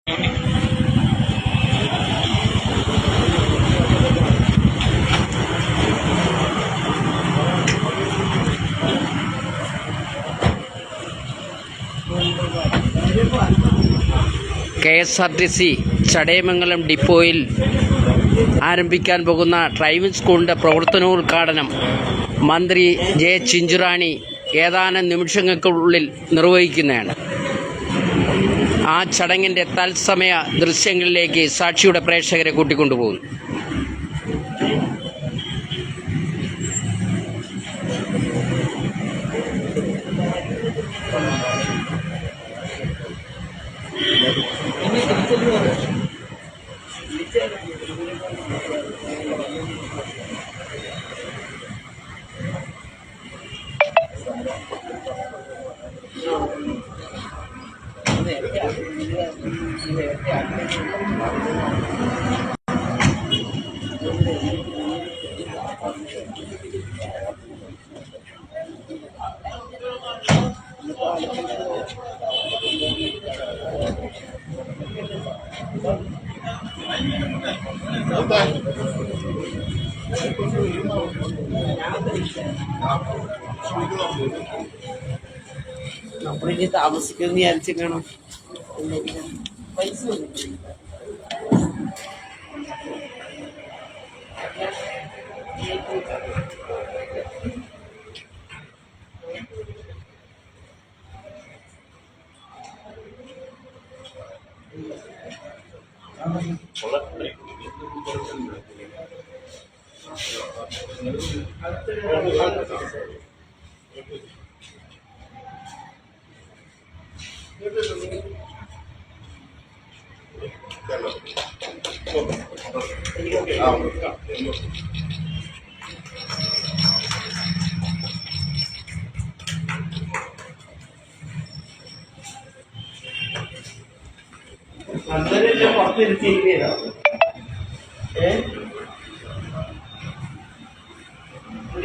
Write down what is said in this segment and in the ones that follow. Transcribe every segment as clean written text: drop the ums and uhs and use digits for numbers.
KSRTC Chadayamangalam ഡിപ്പോയിൽ ആരംഭിക്കാൻ പോകുന്ന ഡ്രൈവിംഗ് സ്കൂളിൻ്റെ പ്രവർത്തനോദ്ഘാടനം മന്ത്രി ജെ ചിഞ്ചുറാണി ഏതാനും നിമിഷങ്ങൾക്കുള്ളിൽ നിർവഹിക്കുന്നതാണ്. ആ ചടങ്ങിൻ്റെ തത്സമയ ദൃശ്യങ്ങളിലേക്ക് സാക്ഷിയുടെ പ്രേക്ഷകരെ കൂട്ടിക്കൊണ്ടുപോകുന്നു. നമ്മളിനി താമസിക്കുന്ന വിചാരിച്ചു കാണാം. പൈസ അന്നേരം പുറത്തിരുത്തിയിരിക്കുകയോ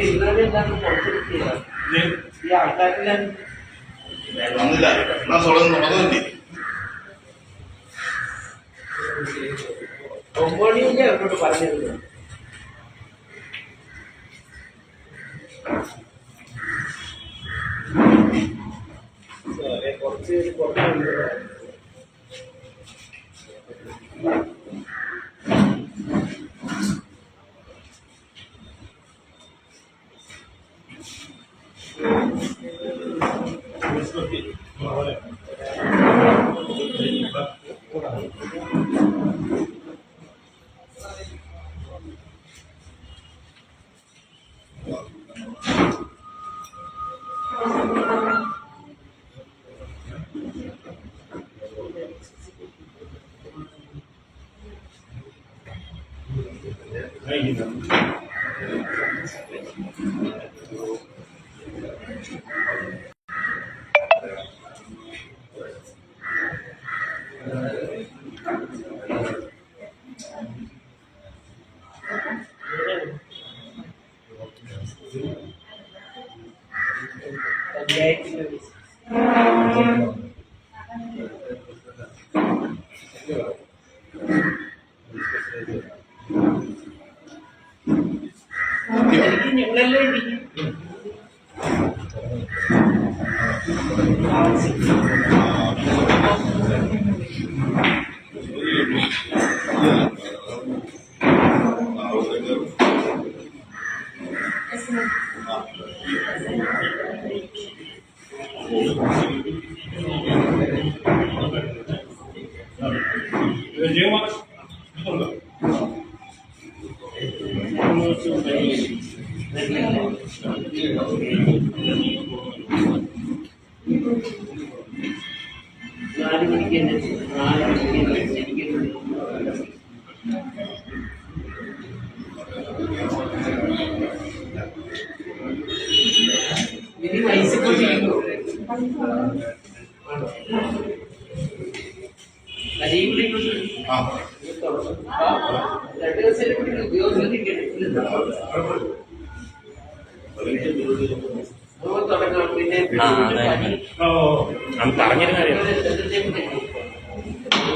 ഇന്നലെ എന്താണ് പുറത്തിരുത്തിയതോ ഈ ആൾക്കാരെല്ലാം ഒമ്പണിയൊക്കെ അവരോട് പറഞ്ഞിരുന്നു. കുറച്ച് പുറത്തുണ്ട്.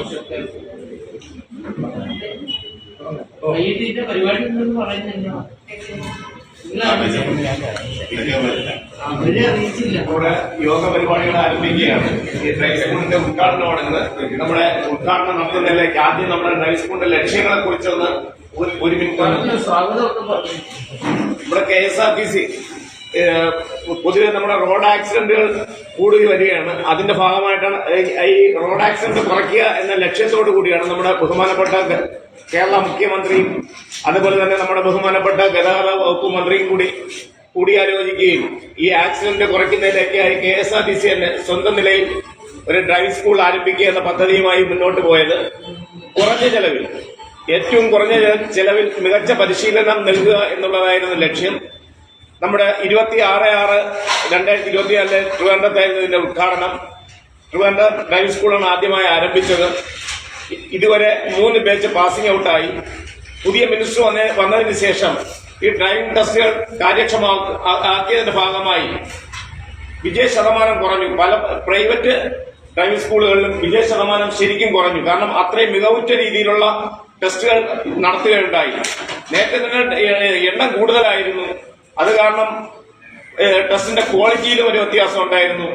പറഞ്ഞിരുന്ന വൈകിട്ട് പരിപാടി ഉണ്ടെന്ന് പറയുന്നില്ല. അവരെ അറിയിച്ചില്ല. ഇവിടെ യോഗ പരിപാടികൾ ആരംഭിക്കുകയാണ്. ഈ ഡ്രൈവ് സ്കൂളിന്റെ ഉദ്ഘാടനമാണെന്ന് നമ്മുടെ ഉദ്ഘാടനം നടത്തുന്നതിലേക്ക് ആദ്യം നമ്മുടെ ഡ്രൈവ് സ്കൂളിന്റെ ലക്ഷ്യങ്ങളെ കുറിച്ചൊന്ന് ഒരു മിനിറ്റ് സ്വാഗതം പറഞ്ഞു. ഇവിടെ KSRTC പൊതുവെ നമ്മുടെ റോഡ് ആക്സിഡന്റുകൾ കൂടി വരികയാണ്. അതിന്റെ ഭാഗമായിട്ടാണ് ഈ റോഡ് ആക്സിഡന്റ് കുറയ്ക്കുക എന്ന ലക്ഷ്യത്തോടു കൂടിയാണ് നമ്മുടെ ബഹുമാനപ്പെട്ട കേരള മുഖ്യമന്ത്രിയും അതുപോലെ തന്നെ നമ്മുടെ ബഹുമാനപ്പെട്ട ഗതാഗത വകുപ്പ് മന്ത്രിയും കൂടിയാലോചിക്കുകയും ഈ ആക്സിഡന്റ് കുറയ്ക്കുന്നതിലേക്കായി KSRTC തന്നെ സ്വന്തം നിലയിൽ ഒരു ഡ്രൈവ് സ്കൂൾ ആരംഭിക്കുക എന്ന പദ്ധതിയുമായി മുന്നോട്ട് പോയത്. കുറഞ്ഞ ചെലവിൽ, ഏറ്റവും കുറഞ്ഞ ചെലവിൽ മികച്ച പരിശീലനം നൽകുക എന്നുള്ളതായിരുന്നു ലക്ഷ്യം. നമ്മുടെ 26/6/2024 ട്രിവാൻഡ്രത്തായിരുന്നു ഇതിന്റെ ഉദ്ഘാടനം. ട്രിവാൻഡ്രം ഡ്രൈവ് സ്കൂളാണ് ആദ്യമായി ആരംഭിച്ചത്. ഇതുവരെ 3 ബാച്ച് പാസിംഗ് ഔട്ടായി. പുതിയ മിനിസ്റ്റർ വന്നതിന് ശേഷം ഈ ഡ്രൈവിംഗ് ടെസ്റ്റുകൾ കാര്യക്ഷമമാക്കിയതിന്റെ ഭാഗമായി വിജയ ശതമാനം കുറഞ്ഞു. പല പ്രൈവറ്റ് ഡ്രൈവിംഗ് സ്കൂളുകളിലും വിജയ ശതമാനം ശരിക്കും കുറഞ്ഞു. കാരണം അത്രയും മികവുറ്റ രീതിയിലുള്ള ടെസ്റ്റുകൾ നടത്തുകയുണ്ടായി. നേരത്തെ തന്നെ എണ്ണം കൂടുതലായിരുന്നു. അത് കാരണം ടെസ്റ്റിന്റെ ക്വാളിറ്റിയിലും ഒരു വ്യത്യാസം ഉണ്ടായിരുന്നു.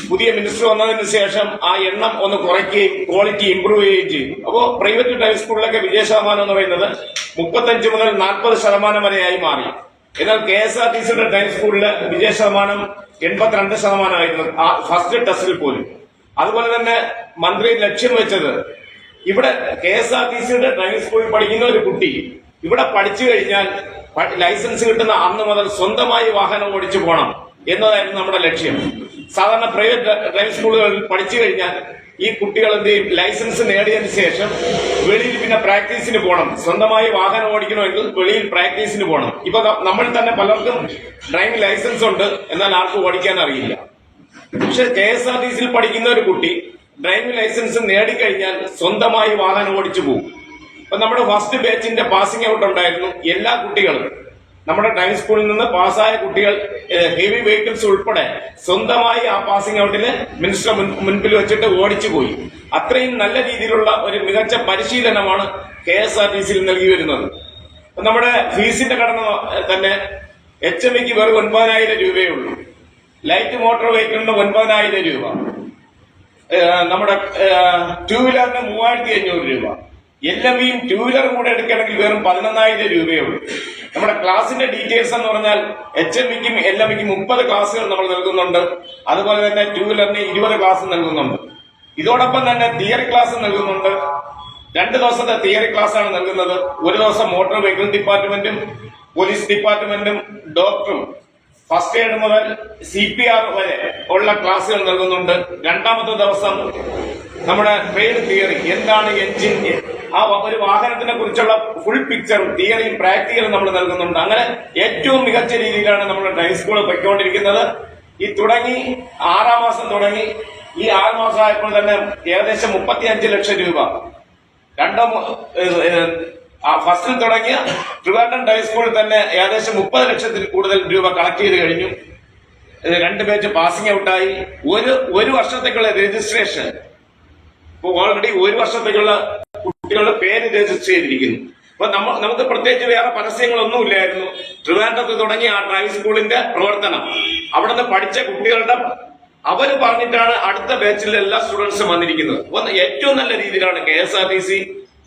പുതിയ മിനിസ്റ്റർ വന്നതിന് ശേഷം ആ എണ്ണം ഒന്ന് കുറയ്ക്കുകയും ക്വാളിറ്റി ഇംപ്രൂവ് ചെയ്യുകയും ചെയ്തു. അപ്പോൾ പ്രൈവറ്റ് ഡ്രൈവ് സ്കൂളിലൊക്കെ വിജയ ശതമാനം എന്ന് പറയുന്നത് 35 മുതൽ 40% വരെയായി മാറി. എന്നാൽ KSRTCയുടെ ഡ്രൈവ് സ്കൂളില് വിജയ ശതമാനം 82% ഫസ്റ്റ് ടെസ്റ്റിൽ പോലും. അതുപോലെ തന്നെ മന്ത്രി ലക്ഷ്യം വെച്ചത് ഇവിടെ KSRTCയുടെ ഡ്രൈവിംഗ് സ്കൂളിൽ പഠിക്കുന്ന ഒരു കുട്ടി ഇവിടെ പഠിച്ചു കഴിഞ്ഞാൽ ലൈസൻസ് കിട്ടുന്ന അന്ന് മുതൽ സ്വന്തമായി വാഹനം ഓടിച്ചു പോകണം എന്നതായിരുന്നു നമ്മുടെ ലക്ഷ്യം. സാധാരണ പ്രൈവറ്റ് ഡ്രൈവിംഗ് സ്കൂളുകളിൽ പഠിച്ചു കഴിഞ്ഞാൽ ഈ കുട്ടികൾ എന്ത് ചെയ്യും, ലൈസൻസ് നേടിയതിനു ശേഷം വെളിയിൽ പിന്നെ പ്രാക്ടീസിന് പോകണം. സ്വന്തമായി വാഹനം ഓടിക്കണമെങ്കിൽ വെളിയിൽ പ്രാക്ടീസിന് പോകണം. ഇപ്പൊ നമ്മൾ തന്നെ പലർക്കും ഡ്രൈവിംഗ് ലൈസൻസ് ഉണ്ട്, എന്നാൽ ആർക്കും ഓടിക്കാൻ അറിയില്ല. പക്ഷെ KSRTCയിൽ പഠിക്കുന്ന ഒരു കുട്ടി ഡ്രൈവിംഗ് ലൈസൻസ് നേടിക്കഴിഞ്ഞാൽ സ്വന്തമായി വാഹനം ഓടിച്ചു പോകും. അപ്പൊ നമ്മുടെ ഫസ്റ്റ് ബാച്ചിന്റെ പാസിംഗ് ഔട്ട് ഉണ്ടായിരുന്നു. എല്ലാ കുട്ടികളും നമ്മുടെ ഡ്രൈവിംഗ് സ്കൂളിൽ നിന്ന് പാസ്സായ കുട്ടികൾ ഹെവി വെഹിക്കിൾസ് ഉൾപ്പെടെ സ്വന്തമായി ആ പാസിംഗ് ഔട്ടില് മിനിസ്റ്റർ മുൻപിൽ വെച്ചിട്ട് ഓടിച്ചു പോയി. അത്രയും നല്ല രീതിയിലുള്ള ഒരു മികച്ച പരിശീലനമാണ് KSRTCയിൽ നൽകി വരുന്നത്. നമ്മുടെ ഫീസിന്റെ ഘടന തന്നെ HMVക്ക് വെറും 9,000 രൂപയേ ഉള്ളൂ. ലൈറ്റ് മോട്ടോർ വെഹിക്കിളിന് 9,000 രൂപ. നമ്മുടെ ടൂ വീലറിന് 3,500 രൂപ. LMVയും ടൂ വീലറും കൂടെ എടുക്കുകയാണെങ്കിൽ വെറും 11,000 രൂപയേ ഉള്ളൂ. നമ്മുടെ ക്ലാസിന്റെ ഡീറ്റെയിൽസ് എന്ന് പറഞ്ഞാൽ HMVക്കും LMVക്കും 30 ക്ലാസ്സുകൾ നമ്മൾ നൽകുന്നുണ്ട്. അതുപോലെ തന്നെ ടൂ വീലറിന് 20 ക്ലാസ് നൽകുന്നുണ്ട്. ഇതോടൊപ്പം തന്നെ തിയറി ക്ലാസ് നൽകുന്നുണ്ട്. 2 ദിവസത്തെ തിയറി ക്ലാസ് ആണ് നൽകുന്നത്. ഒരു ദിവസം മോട്ടോർ വെഹിക്കിൾ ഡിപ്പാർട്ട്മെന്റും പോലീസ് ഡിപ്പാർട്ട്മെന്റും ഡോക്ടറും ഫസ്റ്റ് എയ്ഡ് മുതൽ CPR വരെ ഉള്ള ക്ലാസ്സുകൾ നൽകുന്നുണ്ട്. രണ്ടാമത്തെ ദിവസം നമ്മുടെ ട്രേഡ് തിയറി, എന്താണ് എഞ്ചിൻ, ആ ഒരു വാഹനത്തിനെ കുറിച്ചുള്ള ഫുൾ പിക്ചറും തിയറിയും പ്രാക്ടിക്കലും നമ്മൾ നൽകുന്നുണ്ട്. അങ്ങനെ ഏറ്റവും മികച്ച രീതിയിലാണ് നമ്മുടെ ഡ്രൈവ് സ്കൂൾ പൊയ്ക്കൊണ്ടിരിക്കുന്നത്. ഈ തുടങ്ങി 6-ാം മാസം തുടങ്ങി ഈ 6 മാസം ആയപ്പോൾ തന്നെ ഏകദേശം 35 ലക്ഷം രൂപ ഫസ്റ്റിൽ തുടങ്ങിയ ട്രിവാൻഡ്രം ഡ്രൈവ് സ്കൂളിൽ തന്നെ ഏകദേശം 30 ലക്ഷത്തിൽ കൂടുതൽ രൂപ കളക്ട് ചെയ്ത് കഴിഞ്ഞു. 2 ബാച്ച് പാസിംഗ് ഔട്ടായി. ഒരു വർഷത്തേക്കുള്ള രജിസ്ട്രേഷൻ ഓൾറെഡി 1 വർഷത്തേക്കുള്ള കുട്ടികളുടെ പേര് രജിസ്റ്റർ ചെയ്തിരിക്കുന്നു. അപ്പൊ നമുക്ക് പ്രത്യേകിച്ച് വേറെ പരസ്യങ്ങളൊന്നും ഇല്ലായിരുന്നു. ട്രിവാൻഡ്രത്ത് തുടങ്ങിയ ആ ഡ്രൈവ് സ്കൂളിന്റെ പ്രവർത്തനം അവിടുന്ന് പഠിച്ച കുട്ടികളുടെ അവര് പറഞ്ഞിട്ടാണ് അടുത്ത ബാച്ചിലെ എല്ലാ സ്റ്റുഡൻസും വന്നിരിക്കുന്നത്. ഏറ്റവും നല്ല രീതിയിലാണ് KSRTC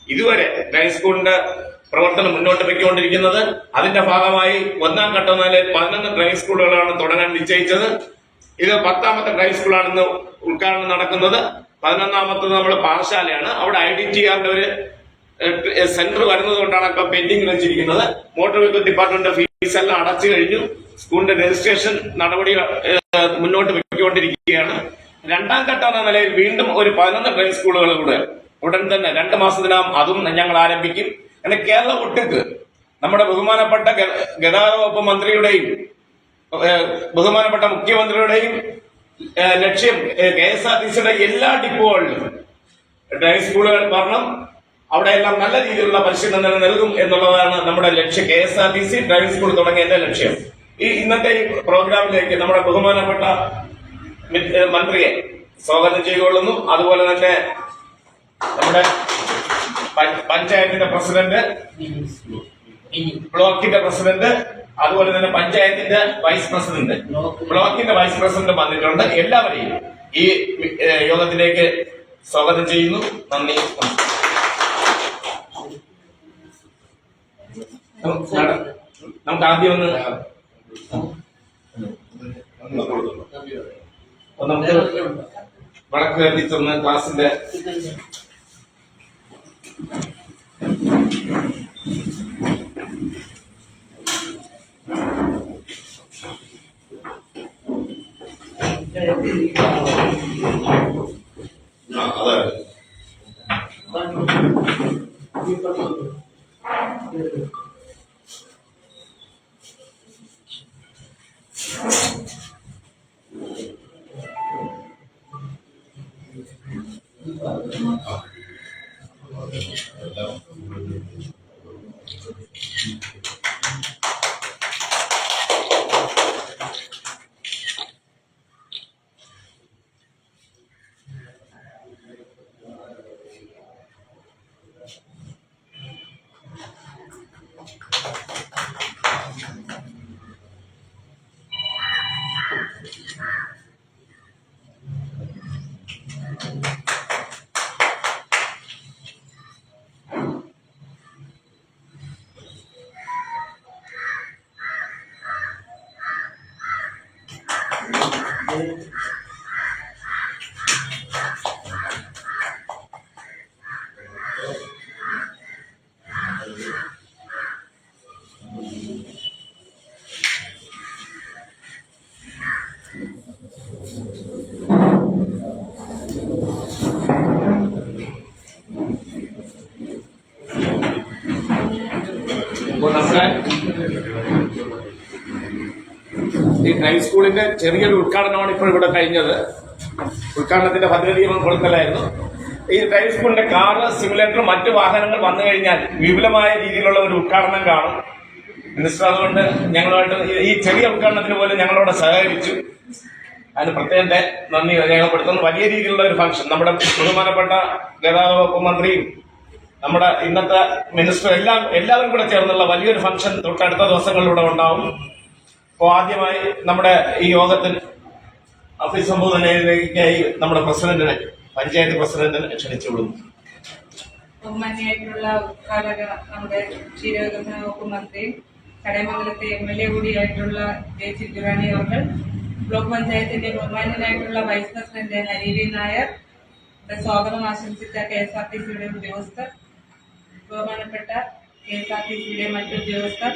ഇതുവരെ ഡ്രൈവ് സ്കൂളിന്റെ പ്രവർത്തനം മുന്നോട്ട് വെക്കൊണ്ടിരിക്കുന്നത്. അതിന്റെ ഭാഗമായി 1-ാം ഘട്ടം 11 ഡ്രൈവ് സ്കൂളുകളാണ് തുടങ്ങാൻ നിശ്ചയിച്ചത്. ഇത് 10ാമത്തെ ഡ്രൈവ് സ്കൂളാണെന്ന് ഉദ്ഘാടനം നടക്കുന്നത്. 11ാമത്തത് നമ്മുടെ പാഠശാലയാണ്. അവിടെ IDTRന്റെ ഒരു സെന്റർ വരുന്നത് കൊണ്ടാണ് ഇപ്പൊ പെൻഡിംഗ് വെച്ചിരിക്കുന്നത്. മോട്ടോർ വെഹിക്കിൾ ഡിപ്പാർട്ട്മെന്റ് ഫീസ് എല്ലാം അടച്ചു കഴിഞ്ഞു. സ്കൂളിന്റെ രജിസ്ട്രേഷൻ നടപടി മുന്നോട്ട് വെക്കൊണ്ടിരിക്കുകയാണ്. 2-ാം ഘട്ടം എന്ന നിലയിൽ വീണ്ടും ഒരു 11 ഡ്രൈവ് സ്കൂളുകൾ കൂടെ ഉടൻ തന്നെ 2 മാസത്തിനകം അതും ഞങ്ങൾ ആരംഭിക്കും. അങ്ങനെ കേരള ഒട്ടുക്ക് നമ്മുടെ ബഹുമാനപ്പെട്ട ഗതാഗത വകുപ്പ് മന്ത്രിയുടെയും ബഹുമാനപ്പെട്ട മുഖ്യമന്ത്രിയുടെയും ലക്ഷ്യം KSRTCയുടെ എല്ലാ ഡിപ്പോകളിലും ഡ്രൈവ് സ്കൂളുകൾ വരണം. അവിടെയെല്ലാം നല്ല രീതിയിലുള്ള പരിശീലനം നൽകും എന്നുള്ളതാണ് നമ്മുടെ ലക്ഷ്യം. KSRTC ഡ്രൈവിംഗ് സ്കൂൾ തുടങ്ങിയതിന്റെ ലക്ഷ്യം. ഇന്നത്തെ ഈ പ്രോഗ്രാമിലേക്ക് നമ്മുടെ ബഹുമാനപ്പെട്ട മന്ത്രിയെ സ്വാഗതം ചെയ്തുകൊള്ളുന്നു. അതുപോലെ തന്നെ നമ്മുടെ പഞ്ചായത്തിന്റെ പ്രസിഡന്റ്, ബ്ലോക്കിന്റെ പ്രസിഡന്റ്, അതുപോലെ തന്നെ പഞ്ചായത്തിന്റെ വൈസ് പ്രസിഡന്റ്, ബ്ലോക്കിന്റെ വൈസ് പ്രസിഡന്റ് വന്നിട്ടുണ്ട്. എല്ലാവരെയും ഈ യോഗത്തിലേക്ക് സ്വാഗതം ചെയ്യുന്നു. നന്ദി. നമുക്ക് ആദ്യം നമുക്ക് വടക്ക് എത്തിച്ചൊന്ന് ക്ലാസിന്റെ ഈ ഡ്രൈവ് സ്കൂളിന്റെ ചെറിയൊരു ഉദ്ഘാടനമാണ് ഇപ്പോൾ ഇവിടെ കഴിഞ്ഞത്. ഉദ്ഘാടനത്തിന്റെ ഭദ്രദീപം കൊളുത്തലായിരുന്നു. ഈ ഡ്രൈവ് സ്കൂളിന്റെ കാറ്, സിമുലേറ്റർ, മറ്റു വാഹനങ്ങൾ വന്നു കഴിഞ്ഞാൽ വിപുലമായ രീതിയിലുള്ള ഒരു ഉദ്ഘാടനം കാണും. മിനിസ്റ്റർ അതുകൊണ്ട് ഞങ്ങളുമായിട്ട് ഈ ചെറിയ ഉദ്ഘാടനത്തിന് പോലും ഞങ്ങളോട് സഹകരിച്ചു. അതിന് പ്രത്യേകം നന്ദി രേഖപ്പെടുത്തുന്നു. വലിയ രീതിയിലുള്ള ഒരു ഫംഗ്ഷൻ നമ്മുടെ ബഹുമാനപ്പെട്ട ഗതാഗത വകുപ്പ് മന്ത്രിയും നമ്മുടെ ഇന്നത്തെ മിനിസ്റ്റർ എല്ലാവരും കൂടെ ചേർന്നുള്ള വലിയൊരു ഫംഗ്ഷൻ തൊട്ടടുത്ത ദിവസങ്ങളിലൂടെ ഉണ്ടാവും. അപ്പോൾ ആദ്യമായി നമ്മുടെ ഈ യോഗത്തിൽ അഭിസംബോധനയിലേക്കായി നമ്മുടെ പ്രസിഡന്റിനെ, പഞ്ചായത്ത് പ്രസിഡന്റിനെ ക്ഷണിച്ചുകൊള്ളുന്നു. ബഹുമാന്യായിട്ടുള്ള ഉദ്ഘാടക നമ്മുടെ ക്ഷീരവികസന വകുപ്പ് മന്ത്രി, ചടയമംഗലത്തെ MLA കൂടിയായിട്ടുള്ള ജെ ചിഞ്ചുറാണി അവർ, ബ്ലോക്ക് പഞ്ചായത്തിന്റെ ബഹുമാന്യനായിട്ടുള്ള വൈസ് പ്രസിഡന്റ് ഹരീവി നായർ, സ്വാഗതം ആശംസിച്ച KSRTCയുടെ ഉദ്യോഗസ്ഥർ, ബഹുമാനപ്പെട്ട KSRTCയുടെ മറ്റു ഉദ്യോഗസ്ഥർ,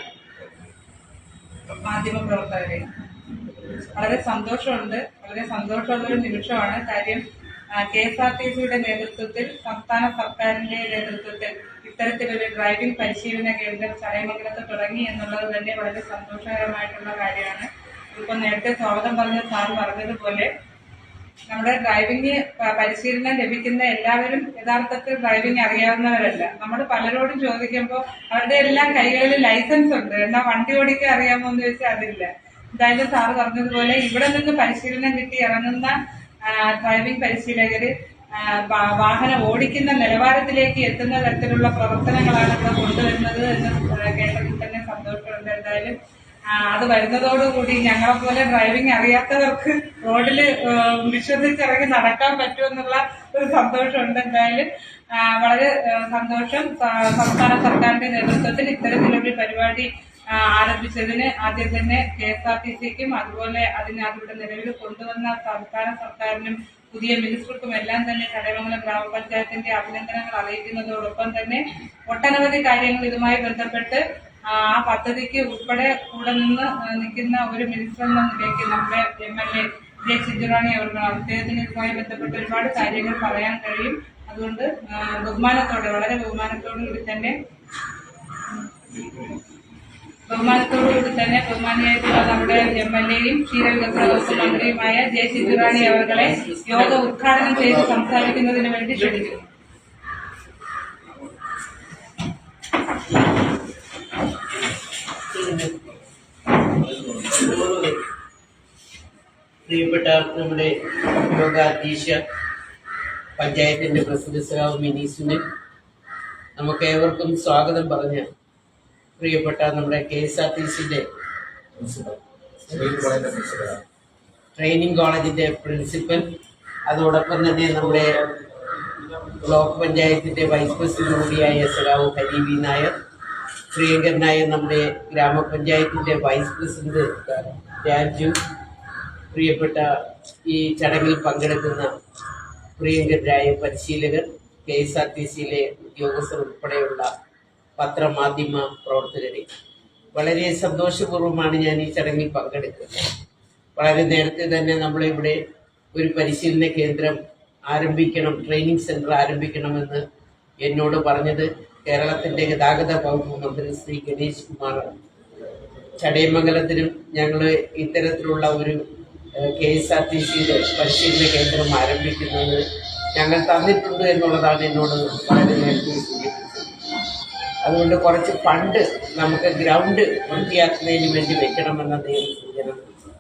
മാധ്യമപ്രവർത്തകരെ, വളരെ സന്തോഷമുള്ളൊരു നിമിഷമാണ്. കാര്യം KSRTCയുടെ നേതൃത്വത്തിൽ, സംസ്ഥാന സർക്കാരിന്റെ നേതൃത്വത്തിൽ ഇത്തരത്തിലൊരു ഡ്രൈവിംഗ് പരിശീലന കേന്ദ്രം ചടയമംഗലത്ത് തുടങ്ങി എന്നുള്ളത് തന്നെ വളരെ സന്തോഷകരമായിട്ടുള്ള കാര്യമാണ്. ഇപ്പം നേരത്തെ സ്വാഗതം പറഞ്ഞ സാർ പറഞ്ഞതുപോലെ നമ്മുടെ ഡ്രൈവിംഗ് പരിശീലനം ലഭിക്കുന്ന എല്ലാവരും യഥാർത്ഥത്തിൽ ഡ്രൈവിംഗ് അറിയാവുന്നവരല്ല. നമ്മൾ പലരോടും ചോദിക്കുമ്പോൾ അവരുടെ എല്ലാം കൈകളിൽ ലൈസൻസ് ഉണ്ട്, എന്നാൽ വണ്ടി ഓടിക്കാൻ അറിയാമോ എന്ന് ചോദിച്ചാൽ അതില്ല. എന്തായാലും സാറ് പറഞ്ഞതുപോലെ ഇവിടെ നിന്ന് പരിശീലനം കിട്ടി ഇറങ്ങുന്ന ഡ്രൈവിംഗ് പരിശീലകര് വാഹനം ഓടിക്കുന്ന നിലവാരത്തിലേക്ക് എത്തുന്ന തരത്തിലുള്ള പ്രവർത്തനങ്ങളാണ് ഇവിടെ കൊണ്ടുവരുന്നത് എന്ന് കേട്ടതിൽ തന്നെ സന്തോഷമുണ്ട്. എന്തായാലും അത് വരുന്നതോടുകൂടി ഞങ്ങളെപ്പോലെ ഡ്രൈവിംഗ് അറിയാത്തവർക്ക് റോഡിൽ വിശ്വസിച്ചിറങ്ങി നടക്കാൻ പറ്റുമെന്നുള്ള ഒരു സന്തോഷമുണ്ട്. എന്തായാലും വളരെ സന്തോഷം. സംസ്ഥാന സർക്കാരിന്റെ നേതൃത്വത്തിൽ ഇത്തരത്തിലൊരു പരിപാടി ആരംഭിച്ചതിന് ആദ്യം തന്നെ KSRTCക്കും അതുപോലെ അതിവിടെ നിലവിൽ കൊണ്ടുവന്ന സംസ്ഥാന സർക്കാരിനും പുതിയ മിനിസ്റ്റർക്കും എല്ലാം തന്നെ ചടയമംഗലം ഗ്രാമപഞ്ചായത്തിന്റെ അഭിനന്ദനങ്ങൾ അറിയിക്കുന്നതോടൊപ്പം തന്നെ ഒട്ടനവധി കാര്യങ്ങൾ ഇതുമായി ബന്ധപ്പെട്ട് ആ പദ്ധതിക്ക് ഉൾപ്പെടെ കൂടെ നിന്ന് നിൽക്കുന്ന ഒരു മിനിസ്റ്റർ എന്ന നിലയ്ക്ക് നമ്മുടെ MLA ജെ ചിഞ്ചുറാണി അവർക്ക് അദ്ദേഹത്തിന് ഇതുമായി ബന്ധപ്പെട്ട് ഒരുപാട് കാര്യങ്ങൾ പറയാൻ കഴിയും. അതുകൊണ്ട് വളരെ ബഹുമാനത്തോടുകൂടി തന്നെ ബഹുമാനിയായിട്ടുള്ള നമ്മുടെ MLAയും ക്ഷീരവികസന വകുപ്പ് മന്ത്രിയുമായ ജെ ചിഞ്ചുറാണി അവരെ യോഗ ഉദ്ഘാടനം ചെയ്ത് സംസാരിക്കുന്നതിന് വേണ്ടി ക്ഷണിക്കുന്നു. പ്രിയപ്പെട്ട നമ്മുടെ യോഗാധ്യക്ഷ പഞ്ചായത്തിന്റെ പ്രസിഡന്റ് സഖാവ് മിനി സുനിൽ, നമുക്ക് ഏവർക്കും സ്വാഗതം പറഞ്ഞ പ്രിയപ്പെട്ട നമ്മുടെ KSRTCയുടെ ട്രെയിനിങ് കോളേജിന്റെ പ്രിൻസിപ്പൽ, അതോടൊപ്പം തന്നെ നമ്മുടെ ബ്ലോക്ക് പഞ്ചായത്തിന്റെ വൈസ് പ്രസിഡന്റ് കൂടിയായ സഖാവ് ഹരി വി നായർ, പ്രിയങ്കരനായ നമ്മുടെ ഗ്രാമപഞ്ചായത്തിന്റെ വൈസ് പ്രസിഡന്റ് രാജു, പ്രിയപ്പെട്ട ഈ ചടങ്ങിൽ പങ്കെടുക്കുന്ന പ്രിയങ്കരായ പരിശീലകർ, KSRTCയിലെ ഉദ്യോഗസ്ഥർ ഉൾപ്പെടെയുള്ള പത്രമാധ്യമ പ്രവർത്തകരെ, വളരെ സന്തോഷപൂർവ്വമാണ് ഞാൻ ഈ ചടങ്ങിൽ പങ്കെടുക്കുന്നത്. വളരെ നേരത്തെ തന്നെ നമ്മളിവിടെ ഒരു പരിശീലന കേന്ദ്രം ആരംഭിക്കണം, ട്രെയിനിങ് സെന്റർ ആരംഭിക്കണമെന്ന് എന്നോട് പറഞ്ഞത് കേരളത്തിന്റെ ഗതാഗത വകുപ്പ് മന്ത്രി ശ്രീ ഗണേഷ് കുമാറാണ്. ചടയമംഗലത്തിനും ഞങ്ങൾ ഇത്തരത്തിലുള്ള ഒരു KSRTCയുടെ പരിശീലന കേന്ദ്രം ആരംഭിക്കുന്നത് ഞങ്ങൾ തന്നിട്ടുണ്ട് എന്നുള്ളതാണ് എന്നോട് വളരെ നേരത്തെ സൂചിപ്പിച്ചത്. അതുകൊണ്ട് കുറച്ച് ഫണ്ട് നമുക്ക് ഗ്രൗണ്ട് വൃത്തിയാക്കുന്നതിന് വേണ്ടി വെക്കണമെന്ന് അദ്ദേഹം സൂചന നൽകി.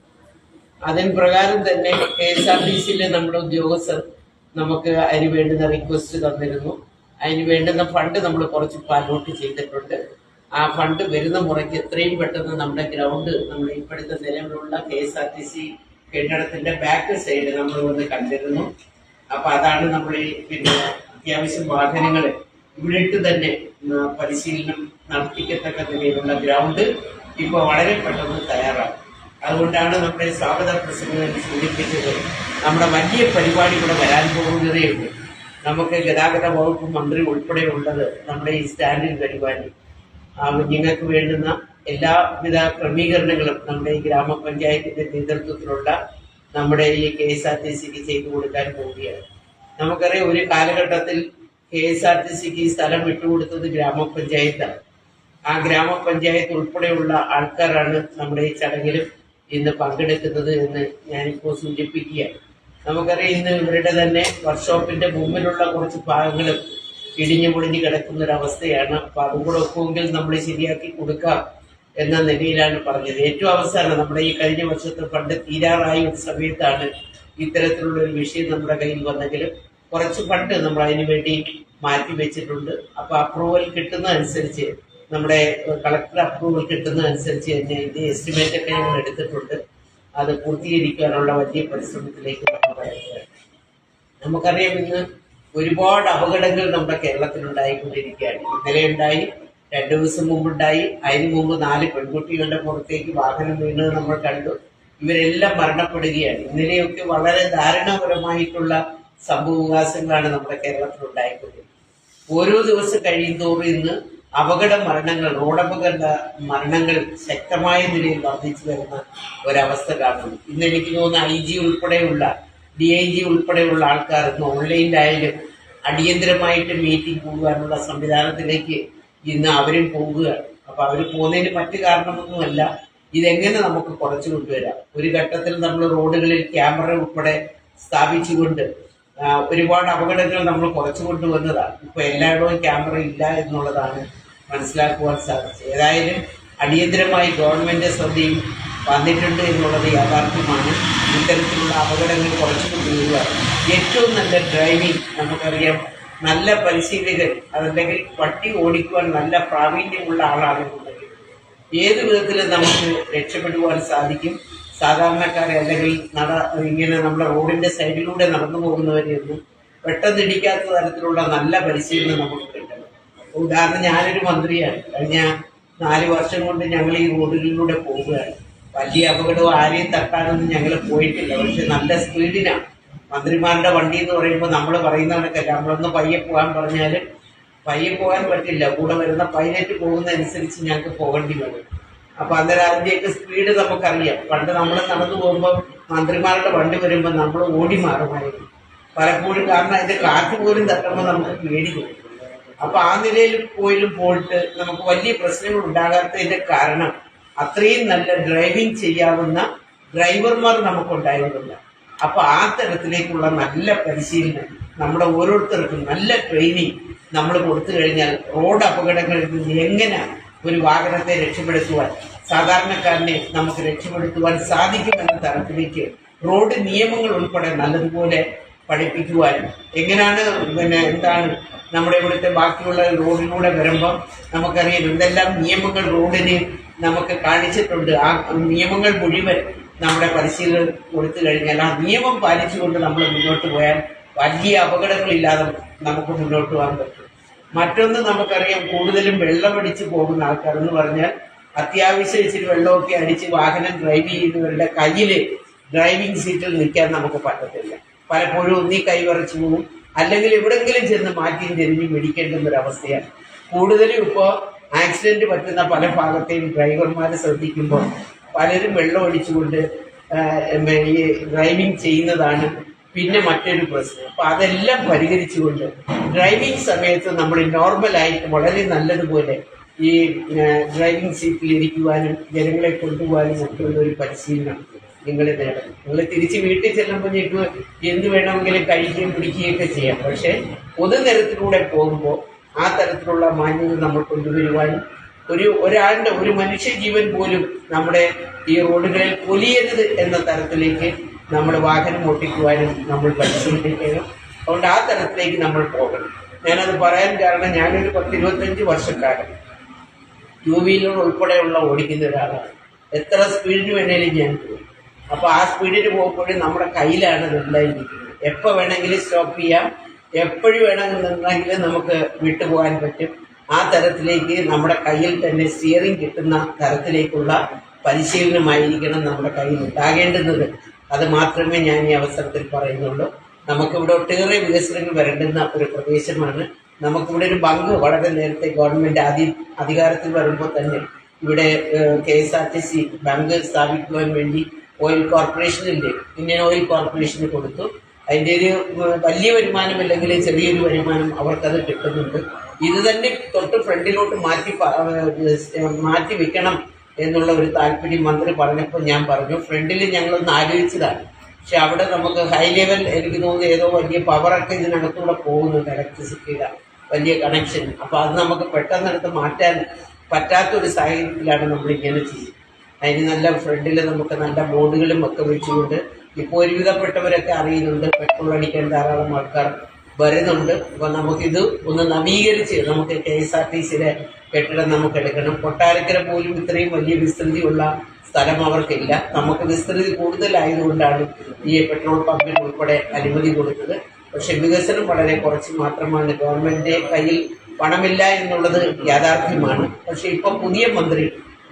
അതിന് പ്രകാരം തന്നെ KSRTCയിലെ നമ്മുടെ ഉദ്യോഗസ്ഥർ നമുക്ക് അതിന് വേണ്ടുന്ന റിക്വസ്റ്റ് തന്നിരുന്നു. അതിന് വേണ്ടുന്ന ഫണ്ട് നമ്മൾ കുറച്ച് അലോട്ട് ചെയ്തിട്ടുണ്ട്. ആ ഫണ്ട് വരുന്ന മുറയ്ക്ക് എത്രയും പെട്ടെന്ന് നമ്മുടെ ഗ്രൗണ്ട്, നമ്മുടെ ഇപ്പോഴത്തെ നിലവിലുള്ള KSRTC കെട്ടിടത്തിന്റെ ബാക്ക് സൈഡ് നമ്മൾ വന്ന് കണ്ടിരുന്നു. അപ്പൊ അതാണ് നമ്മൾ പിന്നെ അത്യാവശ്യം വാഹനങ്ങൾ ഇവിടെ ഇട്ട് തന്നെ പരിശീലനം നടത്തിക്കത്തക്ക നിലയിലുള്ള ഗ്രൗണ്ട് ഇപ്പോൾ വളരെ പെട്ടെന്ന് തയ്യാറാണ്. അതുകൊണ്ടാണ് നമ്മുടെ സ്വാഗത പ്രസംഗത്തിൽ സൂചിപ്പിച്ചത് നമ്മുടെ വലിയ പരിപാടി ഇവിടെ വരാൻ പോകുന്നതേയുള്ളൂ. നമുക്ക് ഗതാഗത വകുപ്പ് മന്ത്രി ഉൾപ്പെടെ ഉള്ളത് നമ്മുടെ ഈ സ്റ്റാൻഡിൽ പരിപാടി, നിങ്ങൾക്ക് വേണ്ടുന്ന എല്ലാവിധ ക്രമീകരണങ്ങളും നമ്മുടെ ഈ ഗ്രാമപഞ്ചായത്തിന്റെ നേതൃത്വത്തിലുള്ള നമ്മുടെ ഈ KSRTCക്ക് ചെയ്തു കൊടുക്കാൻ പോവുകയാണ്. നമുക്കറിയാം, ഒരു കാലഘട്ടത്തിൽ KSRTCക്ക് ഈ സ്ഥലം വിട്ടുകൊടുത്തത് ഗ്രാമപഞ്ചായത്താണ്. ആ ഗ്രാമപഞ്ചായത്ത് ഉൾപ്പെടെയുള്ള ആൾക്കാരാണ് നമ്മുടെ ഈ ചടങ്ങിലും ഇന്ന് പങ്കെടുക്കുന്നത് എന്ന് ഞാനിപ്പോൾ സൂചിപ്പിക്കുകയാണ്. നമുക്കറിയാം, ഇന്ന് ഇവരുടെ തന്നെ വർക്ക്ഷോപ്പിന്റെ മുമ്പിലുള്ള കുറച്ച് ഭാഗങ്ങളും ഇടിഞ്ഞു പൊളിഞ്ഞു കിടക്കുന്നൊരവസ്ഥയാണ്. അപ്പൊ അതും കൂടെ ഒക്കുമെങ്കിൽ നമ്മൾ ശരിയാക്കി കൊടുക്കാം എന്ന നിലയിലാണ് പറഞ്ഞത്. ഏറ്റവും അവസാനം നമ്മുടെ ഈ കഴിഞ്ഞ വർഷത്തെ ഫണ്ട് തീരാറായ ഒരു സമയത്താണ് ഇത്തരത്തിലുള്ള ഒരു വിഷയം നമ്മുടെ കയ്യിൽ വന്നെങ്കിലും കുറച്ച് ഫണ്ട് നമ്മൾ അതിനു വേണ്ടി മാറ്റി വെച്ചിട്ടുണ്ട്. അപ്പൊ അപ്രൂവൽ കിട്ടുന്നതനുസരിച്ച്, നമ്മുടെ കളക്ടർ അപ്രൂവൽ കിട്ടുന്നതനുസരിച്ച് തന്നെ ഇതിന്റെ എസ്റ്റിമേറ്റ് ഒക്കെ ഞങ്ങൾ എടുത്തിട്ടുണ്ട്. അത് പൂർത്തീകരിക്കാനുള്ള വലിയ പരിശ്രമത്തിലേക്ക് നമ്മൾ കടക്കുകയാണ്. നമുക്കറിയാം, ഇന്ന് ഒരുപാട് അപകടങ്ങൾ നമ്മുടെ കേരളത്തിൽ ഉണ്ടായിക്കൊണ്ടിരിക്കുകയാണ്. ഇന്നലെ ഉണ്ടായി, 2 ദിവസം മുമ്പുണ്ടായി, അതിനു മുമ്പ് 4 പെൺകുട്ടികളുടെ പുറത്തേക്ക് വാഹനം വീണത് നമ്മൾ കണ്ടു. ഇവരെല്ലാം മരണപ്പെടുകയാണ്. ഇന്നലെയൊക്കെ വളരെ ദാരുണപരമായിട്ടുള്ള സംഭവവികാസങ്ങളാണ് നമ്മുടെ കേരളത്തിൽ ഉണ്ടായിക്കൊണ്ടിരിക്കുന്നത്. ഓരോ ദിവസം കഴിയുന്തോറും ഇന്ന് അപകട മരണങ്ങൾ, റോഡപകട മരണങ്ങൾ ശക്തമായ നിലയിൽ വർദ്ധിച്ചു വരുന്ന ഒരവസ്ഥ കാണുന്നു. ഇന്ന് എനിക്ക് തോന്നുന്ന IG ഉൾപ്പെടെയുള്ള DIG ഉൾപ്പെടെയുള്ള ആൾക്കാർ ഇന്ന് ഓൺലൈനിലായാലും അടിയന്തരമായിട്ട് മീറ്റിംഗ് കൂടുവാനുള്ള സംവിധാനത്തിലേക്ക് ഇന്ന് അവരും പോവുകയാണ്. അപ്പൊ അവർ പോകുന്നതിന് മറ്റു കാരണമൊന്നുമല്ല, ഇതെങ്ങനെ നമുക്ക് കുറച്ചു കൊണ്ടുവരാം. ഒരു ഘട്ടത്തിൽ നമ്മൾ റോഡുകളിൽ ക്യാമറ ഉൾപ്പെടെ സ്ഥാപിച്ചുകൊണ്ട് ഒരുപാട് അപകടങ്ങൾ നമ്മൾ കുറച്ചു കൊണ്ടുവന്നതാണ്. ഇപ്പൊ എല്ലായിടവും ക്യാമറ ഇല്ല എന്നുള്ളതാണ് മനസ്സിലാക്കുവാൻ സാധിച്ചത്. ഏതായാലും അടിയന്തരമായി ഗവൺമെന്റ് ശ്രദ്ധയും വന്നിട്ടുണ്ട് എന്നുള്ളത് യാഥാർത്ഥ്യമാണ്. ഇത്തരത്തിലുള്ള അപകടങ്ങൾ കുറച്ചു കൊണ്ടുവരിക, ഏറ്റവും നല്ല ഡ്രൈവിംഗ്, നമുക്കറിയാം നല്ല പരിശീലകൻ, അതല്ലെങ്കിൽ വണ്ടി ഓടിക്കുവാൻ നല്ല പ്രാവീണ്യമുള്ള ആളാണെന്നുണ്ടെങ്കിൽ ഏത് വിധത്തിലും നമുക്ക് രക്ഷപ്പെടുവാൻ സാധിക്കും. സാധാരണക്കാരെ അല്ലെങ്കിൽ ഇങ്ങനെ നമ്മുടെ റോഡിന്റെ സൈഡിലൂടെ നടന്നു പോകുന്നവരെയൊന്നും പെട്ടെന്ന് ഇടിക്കാത്ത തരത്തിലുള്ള നല്ല പരിശീലനം നമുക്ക് കിട്ടണം. ഉദാഹരണം, ഞാനൊരു മന്ത്രിയാണ്. കഴിഞ്ഞ 4 വർഷം കൊണ്ട് ഞങ്ങൾ ഈ റോഡുകളിലൂടെ പോവുകയാണ്. വലിയ അപകടവും ആരെയും തട്ടാനൊന്നും ഞങ്ങൾ പോയിട്ടില്ല. പക്ഷെ നല്ല സ്പീഡിനാണ്. മന്ത്രിമാരുടെ വണ്ടി എന്ന് പറയുമ്പോൾ നമ്മൾ പറയുന്ന കണക്കല്ല. നമ്മളൊന്ന് പയ്യെ പോകാൻ പറഞ്ഞാൽ പയ്യെ പോകാൻ പറ്റില്ല. കൂടെ വരുന്ന പൈലറ്റ് പോകുന്നതനുസരിച്ച് ഞങ്ങൾക്ക് പോകേണ്ടി വരും. അപ്പൊ അന്നേരം അതിന്റെയൊക്കെ സ്പീഡ് നമുക്കറിയാം. പണ്ട് നമ്മൾ നടന്നു പോകുമ്പോൾ മന്ത്രിമാരുടെ വണ്ടി വരുമ്പോൾ നമ്മൾ ഓടി മാറുമായിരുന്നു പലപ്പോഴും. കാരണം അതിന്റെ കാറ്റ് പോലും തട്ടുമ്പോൾ നമുക്ക് പേടി തോന്നും. അപ്പൊ ആ നിലയിൽ പോയിട്ട് നമുക്ക് വലിയ പ്രശ്നങ്ങൾ ഉണ്ടാകാത്തതിന്റെ കാരണം അത്രയും നല്ല ഡ്രൈവിംഗ് ചെയ്യാവുന്ന ഡ്രൈവർമാർ നമുക്കുണ്ടായിരുന്നില്ല. അപ്പൊ ആ തരത്തിലേക്കുള്ള നല്ല പരിശീലനം, നമ്മുടെ ഓരോരുത്തർക്കും നല്ല ട്രെയിനിങ് നമ്മൾ കൊടുത്തു കഴിഞ്ഞാൽ റോഡ് അപകടങ്ങളിൽ നിന്ന് എങ്ങനെ ഒരു വാഹനത്തെ രക്ഷപ്പെടുത്തുവാൻ, സാധാരണക്കാരനെ നമുക്ക് രക്ഷപ്പെടുത്തുവാൻ സാധിക്കുമെന്ന തരത്തിലേക്ക് റോഡ് നിയമങ്ങൾ ഉൾപ്പെടെ നല്ലതുപോലെ പഠിപ്പിക്കുവാനും എങ്ങനെയാണ് എന്താണ് നമ്മുടെ ഇവിടുത്തെ ബാക്കിയുള്ള റോഡിലൂടെ വരുമ്പോൾ നമുക്കറിയാം എന്തെല്ലാം നിയമങ്ങൾ റോഡിന് നമുക്ക് കാണിച്ചിട്ടുണ്ട്. ആ നിയമങ്ങൾ മുഴുവൻ നമ്മുടെ പരിശീലനം കൊടുത്തു കഴിഞ്ഞാൽ ആ നിയമം പാലിച്ചുകൊണ്ട് നമ്മൾ മുന്നോട്ട് പോയാൽ വലിയ അപകടങ്ങളില്ലാതെ നമുക്ക് മുന്നോട്ട് പോകാൻ പറ്റും. മറ്റൊന്ന് നമുക്കറിയാം, കൂടുതലും വെള്ളമടിച്ച് പോകുന്ന ആൾക്കാർ എന്ന് പറഞ്ഞാൽ അത്യാവശ്യം ഇച്ചിരി വെള്ളമൊക്കെ അടിച്ച് വാഹനം ഡ്രൈവ് ചെയ്യുന്നവരുടെ കയ്യിൽ ഡ്രൈവിംഗ് സീറ്റിൽ നിൽക്കാൻ നമുക്ക് പറ്റത്തില്ല. പലപ്പോഴും ഒന്നീ കൈവറച്ചു പോകും, അല്ലെങ്കിൽ എവിടെങ്കിലും ചെന്ന് മാറ്റിയും തിരിഞ്ഞും മേടിക്കേണ്ടുന്ന ഒരവസ്ഥയാണ്. കൂടുതലും ഇപ്പോൾ ആക്സിഡന്റ് പറ്റുന്ന പല ഭാഗത്തെയും ഡ്രൈവർമാരെ ശ്രദ്ധിക്കുമ്പോൾ പലരും വെള്ളം ഒഴിച്ചുകൊണ്ട് ഈ ഡ്രൈവിംഗ് ചെയ്യുന്നതാണ് പിന്നെ മറ്റൊരു പ്രശ്നം. അപ്പം അതെല്ലാം പരിഹരിച്ചുകൊണ്ട് ഡ്രൈവിംഗ് സമയത്ത് നമ്മൾ നോർമലായിട്ട് വളരെ നല്ലതുപോലെ ഈ ഡ്രൈവിംഗ് സീറ്റിൽ ഇരിക്കുവാനും ജനങ്ങളെ കൊണ്ടുപോകാനും ഒക്കെയുള്ള ഒരു പരിശീലനം നിങ്ങൾ നേടണം. നിങ്ങൾ തിരിച്ച് വീട്ടിൽ ചെല്ലുമ്പോഴേക്ക് എന്ത് വേണമെങ്കിലും കഴിക്കുകയും പിടിക്കുകയൊക്കെ ചെയ്യാം. പക്ഷേ പൊതുനിരത്തിലൂടെ പോകുമ്പോൾ ആ തരത്തിലുള്ള മാന്യത നമ്മൾ കൊണ്ടുവരുവാനും ഒരാളുടെ ഒരു മനുഷ്യജീവൻ പോലും നമ്മുടെ ഈ റോഡുകളിൽ പൊലിയരുത് എന്ന തരത്തിലേക്ക് നമ്മൾ വാഹനം ഓട്ടിക്കുവാനും നമ്മൾ പരിശീലിക്കണം. അതുകൊണ്ട് ആ തരത്തിലേക്ക് നമ്മൾ പോകണം. ഞാനത് പറയാൻ കാരണം, ഞാനൊരു 10-25 വർഷക്കാലം 2 വീലർ ഉൾപ്പെടെയുള്ള ഓടിക്കുന്ന ഒരാളാണ്. എത്ര സ്പീഡിന് വേണേലും ഞാൻ പോയി. അപ്പോൾ ആ സ്പീഡിന് പോകുമ്പോഴും നമ്മുടെ കയ്യിലാണ് ഇതെല്ലാം ഇരിക്കുന്നത്. എപ്പോൾ വേണമെങ്കിലും സ്റ്റോപ്പ് ചെയ്യാം, എപ്പോഴും വേണമെന്നുണ്ടെങ്കിൽ നമുക്ക് വിട്ടുപോകാൻ പറ്റും. ആ തരത്തിലേക്ക് നമ്മുടെ കയ്യിൽ തന്നെ സ്റ്റിയറിംഗ് കിട്ടുന്ന തരത്തിലേക്കുള്ള പരിശീലനമായിരിക്കണം നമ്മുടെ കയ്യിൽ ഉണ്ടാകേണ്ടുന്നത്. അത് മാത്രമേ ഞാൻ ഈ അവസരത്തിൽ പറയുന്നുള്ളൂ. നമുക്കിവിടെ ഒട്ടേറെ വികസനങ്ങൾ വരേണ്ടുന്ന ഒരു പ്രദേശമാണ്. നമുക്കിവിടെ ഒരു ബങ്ക് വളരെ നേരത്തെ ഗവൺമെൻറ് അധികാരത്തിൽ വരുമ്പോൾ തന്നെ ഇവിടെ KSRTC ബങ്ക് സ്ഥാപിക്കുവാൻ വേണ്ടി ഓയിൽ കോർപ്പറേഷനില്ലേ, ഇന്ത്യൻ ഓയിൽ കോർപ്പറേഷന് കൊടുത്തു. അതിൻ്റെ ഒരു വലിയ വരുമാനമില്ലെങ്കിൽ ചെറിയൊരു വരുമാനം അവർക്കത് കിട്ടുന്നുണ്ട്. ഇത് തന്നെ തൊട്ട് ഫ്രണ്ടിലോട്ട് മാറ്റി വെക്കണം എന്നുള്ള ഒരു താല്പര്യം മന്ത്രി പറഞ്ഞപ്പോൾ ഞാൻ പറഞ്ഞു, ഫ്രണ്ടിൽ ഞങ്ങളൊന്ന് ആലോചിച്ചതാണ്. പക്ഷെ അവിടെ നമുക്ക് ഹൈ ലെവൽ, എനിക്ക് തോന്നുന്നു ഏതോ വലിയ പവറൊക്കെ ഇതിനകത്തൂടെ പോകുന്നുണ്ട്, ഇലക്ട്രിസിറ്റിയുടെ വലിയ കണക്ഷൻ. അപ്പോൾ അത് നമുക്ക് പെട്ടെന്നെടുത്ത് മാറ്റാൻ പറ്റാത്തൊരു സാഹചര്യത്തിലാണ് നമ്മളിങ്ങനെ ചെയ്യുന്നത്. അതിന് നല്ല ഫ്രണ്ടിൽ നമുക്ക് നല്ല ബോർഡുകളും ഒക്കെ വെച്ചുകൊണ്ട് ഇപ്പോൾ ഒരുവിധപ്പെട്ടവരൊക്കെ അറിയുന്നുണ്ട്, പെട്രോൾ അടിക്കാൻ ധാരാളം ആൾക്കാർ വരുന്നുണ്ട്. അപ്പോൾ നമുക്കിത് ഒന്ന് നവീകരിച്ച് നമുക്ക് KSRTCയുടെ കെട്ടിടം നമുക്ക് എടുക്കണം. കൊട്ടാരക്കര പോലും ഇത്രയും വലിയ വിസ്തൃതിയുള്ള സ്ഥലം അവർക്കില്ല. നമുക്ക് വിസ്തൃതി കൂടുതലായതുകൊണ്ടാണ് ഈ പെട്രോൾ പമ്പിന് ഉൾപ്പെടെ അനുമതി കൊടുത്തത്. പക്ഷെ വികസനം വളരെ കുറച്ച് മാത്രമാണ്. ഗവൺമെൻറ്റിൻ്റെ കയ്യിൽ പണമില്ല എന്നുള്ളത് യാഥാർത്ഥ്യമാണ്. പക്ഷെ ഇപ്പോൾ പുതിയ മന്ത്രി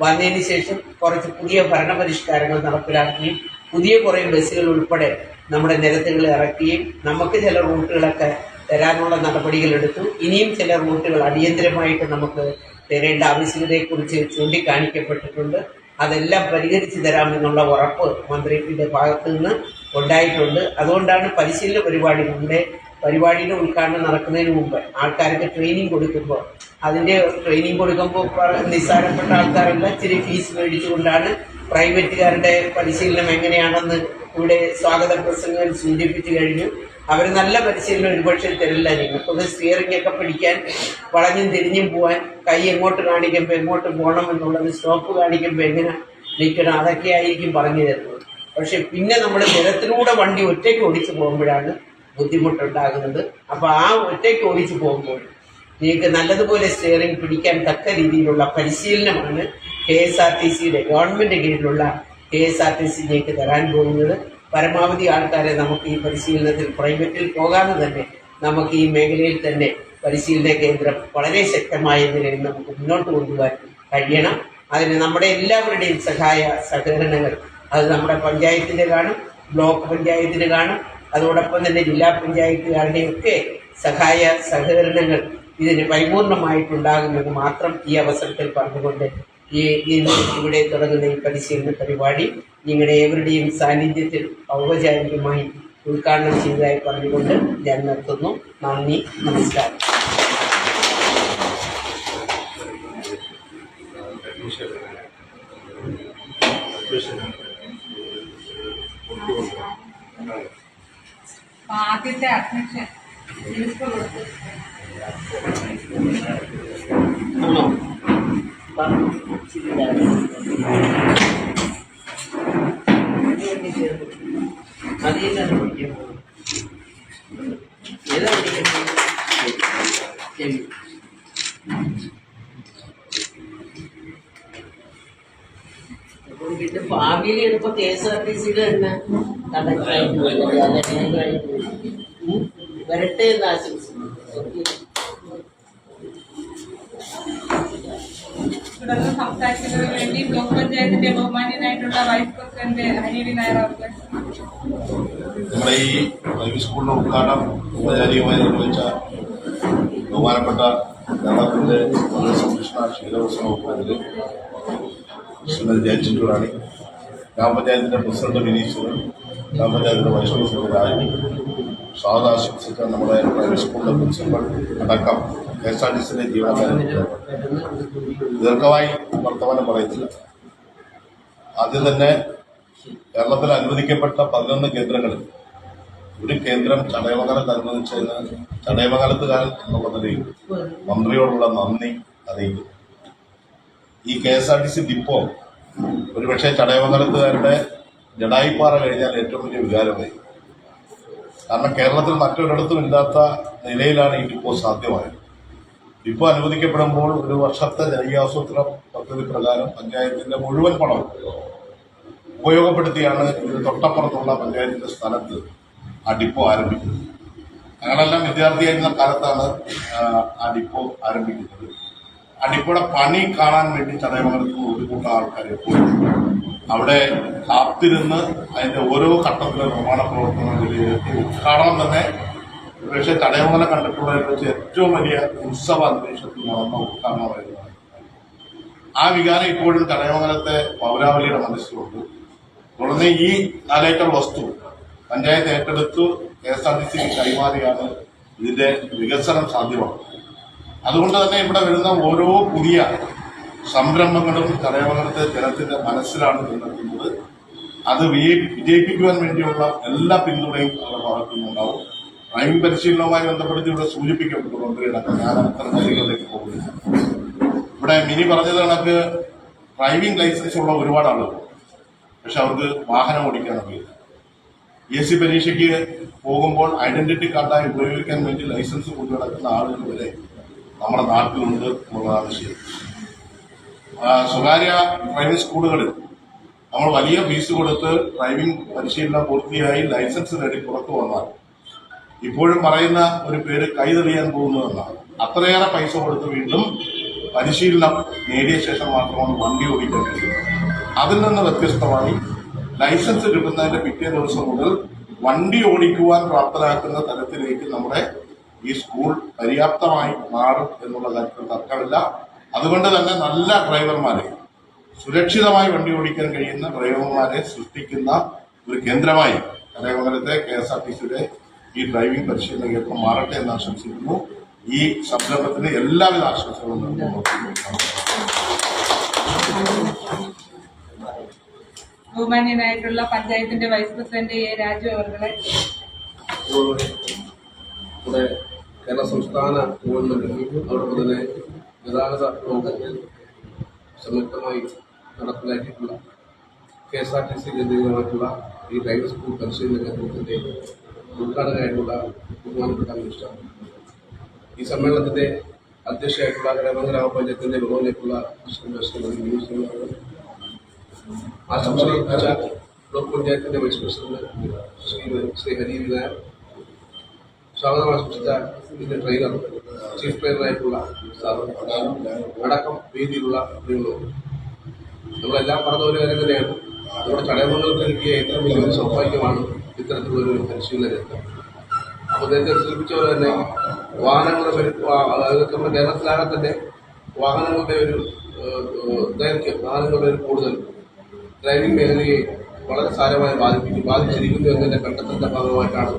വന്നതിന് ശേഷം കുറച്ച് പുതിയ ഭരണപരിഷ്കാരങ്ങൾ നടപ്പിലാക്കുകയും പുതിയ കുറേ ബസ്സുകൾ ഉൾപ്പെടെ നമ്മുടെ നിരത്തുകളിൽ ഇറക്കുകയും നമുക്ക് ചില റൂട്ടുകളൊക്കെ തരാനുള്ള നടപടികൾ എടുത്തു. ഇനിയും ചില റൂട്ടുകൾ അടിയന്തരമായിട്ട് നമുക്ക് തരേണ്ട ആവശ്യകതയെക്കുറിച്ച് ചൂണ്ടിക്കാണിക്കപ്പെട്ടിട്ടുണ്ട്. അതെല്ലാം പരിഹരിച്ച് തരാമെന്നുള്ള ഉറപ്പ് മന്ത്രിയുടെ ഭാഗത്തു നിന്ന് ഉണ്ടായിട്ടുണ്ട്. അതുകൊണ്ടാണ് പരിശീലന പരിപാടി, നമ്മുടെ പരിപാടിയുടെ ഉദ്ഘാടനം നടക്കുന്നതിന് മുമ്പ് ആൾക്കാർക്ക് ട്രെയിനിങ് കൊടുക്കുമ്പോൾ നിസ്സാരപ്പെട്ട ആൾക്കാരല്ല, ഇച്ചിരി ഫീസ് മേടിച്ചുകൊണ്ടാണ് പ്രൈവറ്റുകാരുടെ പരിശീലനം എങ്ങനെയാണെന്ന് ഇവിടെ സ്വാഗത പ്രസംഗം സൂചിപ്പിച്ചു കഴിഞ്ഞു. അവർ നല്ല പരിശീലനം ഒരുപക്ഷെ തരില്ല. നിങ്ങൾക്കൊന്ന് സ്റ്റിയറിംഗ് ഒക്കെ പിടിക്കാൻ, വളഞ്ഞും തിരിഞ്ഞും പോകാൻ, കൈ എങ്ങോട്ട് കാണിക്കുമ്പോൾ എങ്ങോട്ട് പോകണം എന്നുള്ളത്, സ്റ്റോപ്പ് കാണിക്കുമ്പോൾ എങ്ങനെ നിൽക്കണം, അതൊക്കെ ആയിരിക്കും പറഞ്ഞു തരുന്നത്. പക്ഷെ പിന്നെ നമ്മൾ നിരത്തിലൂടെ വണ്ടി ഒറ്റയ്ക്ക് ഓടിച്ചു പോകുമ്പോഴാണ് ബുദ്ധിമുട്ടുണ്ടാകുന്നത്. അപ്പോൾ ആ ഒറ്റയ്ക്ക് ഓടിച്ചു പോകുമ്പോൾ നിങ്ങൾക്ക് നല്ലതുപോലെ സ്റ്റിയറിംഗ് പിടിക്കാൻ തക്ക രീതിയിലുള്ള പരിശീലനമാണ് KSRTCയുടെ ഗവൺമെൻറ് കീഴിലുള്ള KSRTC നിങ്ങൾക്ക് തരാൻ പോകുന്നത്. പരമാവധി ആൾക്കാരെ നമുക്ക് ഈ പരിശീലനത്തിൽ പ്രൈവറ്റിൽ പോകാതെ തന്നെ നമുക്ക് ഈ മേഖലയിൽ തന്നെ പരിശീലന കേന്ദ്രം വളരെ ശക്തമായ നിലയിൽ നമുക്ക് മുന്നോട്ട് കൊണ്ടുപോകാൻ കഴിയണം. അതിന് നമ്മുടെ എല്ലാവരുടെയും സഹകരണങ്ങൾ, അത് നമ്മുടെ പഞ്ചായത്തിൻ്റെ കാണും, ബ്ലോക്ക് പഞ്ചായത്തിന് കാണും, അതോടൊപ്പം തന്നെ ജില്ലാ പഞ്ചായത്തുകാരുടെയൊക്കെ സഹകരണങ്ങൾ ഇതിന് പരിപൂർണമായിട്ടുണ്ടാകുമെന്ന് മാത്രം ഈ അവസരത്തിൽ പറഞ്ഞുകൊണ്ട് ഇവിടെ തുടങ്ങുന്ന ഈ പരിശീലന പരിപാടി നിങ്ങളുടെ ഏവരുടെയും സാന്നിധ്യത്തിൽ ഔപചാരികമായി ഉദ്ഘാടനം ചെയ്തതായി പറഞ്ഞുകൊണ്ട് ഞാൻ നിർത്തുന്നു. നന്ദി, നമസ്കാരം. ആദ്യത്തെ അഡ്മിഷൻ ആണോ? അതിലാണ് പഠിക്കാൻ പോകുന്നത്. അപ്പം പിന്നെ ഭാവിയിൽ ചിലപ്പോൾ KSRTC തന്നെ കണ്ടക്ടറായിട്ട് വരട്ടെ എന്ന് ആശംസിക്കുന്നു. തുടർന്ന് സംസാരിക്കുന്നതിന് വേണ്ടി ബ്ലോക്ക് പഞ്ചായത്തിന്റെ ബഹുമാന്യനായിട്ടുള്ള വൈസ് പ്രസിഡന്റ് ഹരിവി നായർ അവർക്ക് നമ്മുടെ ഈ പ്രൈവറ്റ് സ്കൂളിന്റെ ഉദ്ഘാടനം ഔപചാരികമായി നിർവഹിച്ച ബഹുമാനപ്പെട്ട കേരളത്തിന്റെ സംരക്ഷണ ക്ഷീരോത്സവ വകുപ്പിൽ ശ്രീമതി ജയചന്ദ്രാണി, ഗ്രാമപഞ്ചായത്തിന്റെ പ്രസിഡന്റ് വിനീശ്വരൻ, ഗ്രാമപഞ്ചായത്തിന്റെ വൈസ് പ്രസിഡന്റ് രാജി, സ്വാഗതം ആശംസിച്ച നമ്മുടെ പ്രൈവറ്റ് സ്കൂളിന്റെ പ്രിൻസിപ്പൽ അടക്കം KSRTCയിലെ ജീവനക്കാരെ ദീർഘമായി വർത്തമാനം പറയുന്നില്ല. ആദ്യം തന്നെ കേരളത്തിൽ അനുവദിക്കപ്പെട്ട 11 കേന്ദ്രങ്ങളിൽ ഒരു കേന്ദ്രം ചടയമംഗലത്ത് അനുവദിച്ചതിന് ചടയമംഗലത്തുകാരൻ എന്നുള്ള നിലയിൽ മന്ത്രിയോടുള്ള നന്ദി അറിയിക്കുന്നു. ഈ KSRTC ഡിപ്പോ ഒരുപക്ഷെ ചടയമംഗലത്തുകാരുടെ ജഡായിപ്പാറ കഴിഞ്ഞാൽ ഏറ്റവും വലിയ വികാരമായി. കാരണം കേരളത്തിൽ മറ്റൊരിടത്തും ഇല്ലാത്ത നിലയിലാണ് ഈ ഡിപ്പോ സാധ്യമായത്. ഡിപ്പോ അനുവദിക്കപ്പെടുമ്പോൾ ഒരു വർഷത്തെ ജനകീയാസൂത്രണ പദ്ധതി പ്രകാരം പഞ്ചായത്തിന്റെ മുഴുവൻ പണവും ഉപയോഗപ്പെടുത്തിയാണ് ഇതിന് തൊട്ടപ്പുറത്തുള്ള പഞ്ചായത്തിന്റെ സ്ഥലത്ത് ആ ഡിപ്പോ ആരംഭിക്കുന്നത്. ഞങ്ങളെല്ലാം വിദ്യാർത്ഥിയായിരുന്ന കാലത്താണ് ആ ഡിപ്പോ ആരംഭിക്കുന്നത്. ആ ഡിപ്പോയുടെ പണി കാണാൻ വേണ്ടി ചടയമംഗലത്ത് ഒരു കൂട്ടം ആൾക്കാരെ പോയി അവിടെ കാത്തിരുന്ന് അതിന്റെ ഓരോ ഘട്ടത്തിലെ നിർമ്മാണ പ്രവർത്തനങ്ങളിൽ ഉദ്ഘാടനം തന്നെ പക്ഷേ ചടയമംഗലം കണ്ടിട്ടുള്ളതിൽ വെച്ച് ഏറ്റവും വലിയ ഉത്സവ അന്തരീക്ഷത്തിൽ നടന്ന ഉദ്ഘാടനമായിരുന്നു. ആ വികാരം ഇപ്പോഴും ചടയമംഗലത്തെ പൗരാവലിയുടെ മനസ്സിലുണ്ട്. തുടർന്ന് ഈ 4 ഏക്കർ വസ്തു പഞ്ചായത്ത് ഏറ്റെടുത്തു KSRTC കൈമാറിയാണ് ഇതിന്റെ വികസനം സാധ്യമാകുന്നത്. അതുകൊണ്ട് തന്നെ ഇവിടെ വരുന്ന ഓരോ പുതിയ സംരംഭങ്ങളും ചടയമംഗലത്തെ ജനത്തിന്റെ മനസ്സിലാണ് നിലനിൽക്കുന്നത്. അത് വിജയിപ്പിക്കുവാൻ വേണ്ടിയുള്ള എല്ലാ പിന്തുണയും അവരുടെ ഭാഗത്തുനിന്നുണ്ടാവും. ഡ്രൈവിംഗ് പരിശീലനവുമായി ബന്ധപ്പെടുത്തി ഇവിടെ സൂചിപ്പിക്കപ്പെട്ടു മന്ത്രിയടക്കം. ഞാൻ അത്തരം കാര്യങ്ങളിലേക്ക് പോകുന്നില്ല. ഇവിടെ മിനി പറഞ്ഞത് കണക്ക് ഡ്രൈവിംഗ് ലൈസൻസ് ഉള്ള ഒരുപാട് ആളുകൾ, പക്ഷെ അവർക്ക് വാഹനം ഓടിക്കാൻ അറിയില്ല. ESC പരീക്ഷയ്ക്ക് പോകുമ്പോൾ ഐഡന്റിറ്റി കാർഡായി ഉപയോഗിക്കാൻ വേണ്ടി ലൈസൻസ് കൊണ്ടു നടക്കുന്ന ആളുകൾ വരെ നമ്മുടെ നാട്ടിലുണ്ട് എന്നുള്ളതാണ് ശരി. സ്വകാര്യ ഡ്രൈവിംഗ് സ്കൂളുകളിൽ നമ്മൾ വലിയ ഫീസ് കൊടുത്ത് ഡ്രൈവിംഗ് പരിശീലനം പൂർത്തിയായി ലൈസൻസ് നേടി പുറത്തു വന്നാൽ ഇപ്പോഴും പറയുന്ന ഒരു പേര് കൈതെളിയാൻ പോകുന്നതെന്നാണ്. അത്രയേറെ പൈസ കൊടുത്ത് വീണ്ടും പരിശീലനം നേടിയ ശേഷം മാത്രമാണ് വണ്ടി ഓടിക്കാൻ കഴിയുന്നത്. അതിൽ നിന്ന് വ്യത്യസ്തമായി ലൈസൻസ് കിട്ടുന്നതിന്റെ പിറ്റേ ദിവസം മുതൽ വണ്ടി ഓടിക്കുവാൻ പ്രാപ്തരാക്കുന്ന തരത്തിലേക്ക് നമ്മുടെ ഈ സ്കൂൾ പര്യാപ്തമായി മാറും എന്നുള്ള കാര്യത്തിൽ തർക്കമില്ല. അതുകൊണ്ട് തന്നെ നല്ല ഡ്രൈവർമാരെ, സുരക്ഷിതമായി വണ്ടി ഓടിക്കാൻ കഴിയുന്ന ഡ്രൈവർമാരെ സൃഷ്ടിക്കുന്ന ഒരു കേന്ദ്രമായി ചടയമംഗലത്തെ KSRTCയുടെ ഈ ഡ്രൈവിംഗ് പരിശീലന കേന്ദ്രം മാറട്ടെ എന്ന് ആശംസിക്കുന്നു. ഈ സംരംഭത്തിന് എല്ലാവിധ ആശംസകളും നൽകുന്നു. ബഹുമാന്യനായിട്ടുള്ള പഞ്ചായത്തിന്റെ വൈസ് പ്രസിഡന്റ് A. രാജു അവരുടെ ഇവിടെ കേരള സംസ്ഥാന ഗവൺമെന്റ് അതോടൊപ്പം തന്നെ ഗതാഗത വകുപ്പ് സംയുക്തമായി നടപ്പിലാക്കിയിട്ടുള്ള KSRTC കേന്ദ്രീകൃതമായിട്ടുള്ള ഈ ഡ്രൈവിംഗ് സ്കൂൾ പരിശീലന കേന്ദ്രത്തിന്റെ ഉദ്ഘാടകനായിട്ടുള്ള ബഹുമാനപ്പെട്ട മിനിസ്റ്റർ, ഈ സമ്മേളനത്തിന്റെ അധ്യക്ഷയായിട്ടുള്ള ചടയമംഗലം ഗ്രാമപഞ്ചായത്തിന്റെ ബഹുമാനമായിട്ടുള്ള ആശംസ ബ്ലോക്ക് പഞ്ചായത്തിന്റെ വൈസ് പ്രസിഡന്റ് ശ്രീ ഹരിവി നായർ, സ്വാഗതം ആശംസിച്ച ഇതിന്റെ ട്രെയിനർ, ചീഫ് ട്രെയിനറായിട്ടുള്ള അടക്കം വേദിയിലുള്ള നമ്മളെല്ലാം പറഞ്ഞ ഒരു കാര്യം തന്നെയാണ്. നമ്മുടെ ചടയമംഗലത്തിൽ കിട്ടിയ ഏറ്റവും വലിയൊരു സൗഭാഗ്യമാണ് ഇത്തരത്തിലുള്ളൊരു പരിശീലന കേന്ദ്രം. അപ്പോൾ നേരത്തെ സൂചിപ്പിച്ചപോലെ തന്നെ വാഹനങ്ങളുടെ അതായത് നമ്മുടെ കേരളത്തിലാകെ തന്നെ വാഹനങ്ങളുടെ ഒരു ദൈർഘ്യം, വാഹനങ്ങളുടെ ഒരു കൂടുതൽ ഡ്രൈവിംഗ് മേഖലയെ വളരെ സാരമായി ബാധിച്ചിരിക്കുന്നു എന്നതിന്റെ കണ്ടെത്തലിന്റെ ഭാഗമായിട്ടാണ്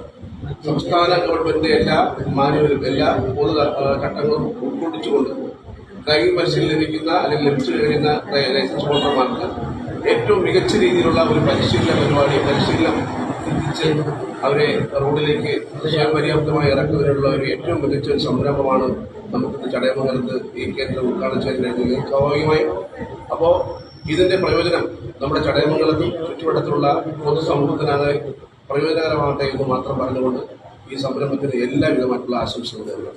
സംസ്ഥാന ഗവൺമെന്റിന്റെ എല്ലാ മാനുവലും എല്ലാ പൊതു ചട്ടങ്ങളും ഉൾക്കൊള്ളിച്ചുകൊണ്ട് ഡ്രൈവിംഗ് പരിശീലനം ലഭിക്കുന്ന അല്ലെങ്കിൽ ലഭിച്ചു കഴിയുന്ന ലൈസൻസ് ഹോൾഡർമാർക്ക് ഏറ്റവും മികച്ച രീതിയിലുള്ള ഒരു പരിശീലന പരിപാടി, പരിശീലനം എത്തിച്ച് അവരെ റോഡിലേക്ക് സ്വയം പര്യാപ്തമായി ഇറക്കുന്നതിനുള്ള ഒരു ഏറ്റവും മികച്ച ഒരു സംരംഭമാണ് നമുക്ക് ചടയമംഗലത്ത് ഈ കേന്ദ്രം ഉദ്ഘാടനം ചെയ്യുന്നതിന് സ്വാഭാവികമായി. അപ്പോൾ ഇതിന്റെ പ്രയോജനം നമ്മുടെ ചടയമംഗലത്തും ചുറ്റുവട്ടത്തിലുള്ള പൊതുസമൂഹത്തിനാകെ പ്രയോജനകരമാകട്ടെ എന്ന് മാത്രം പറഞ്ഞുകൊണ്ട് ഈ സംരംഭത്തിന് എല്ലാവിധമായിട്ടുള്ള ആശംസകൾ നേരുന്നു.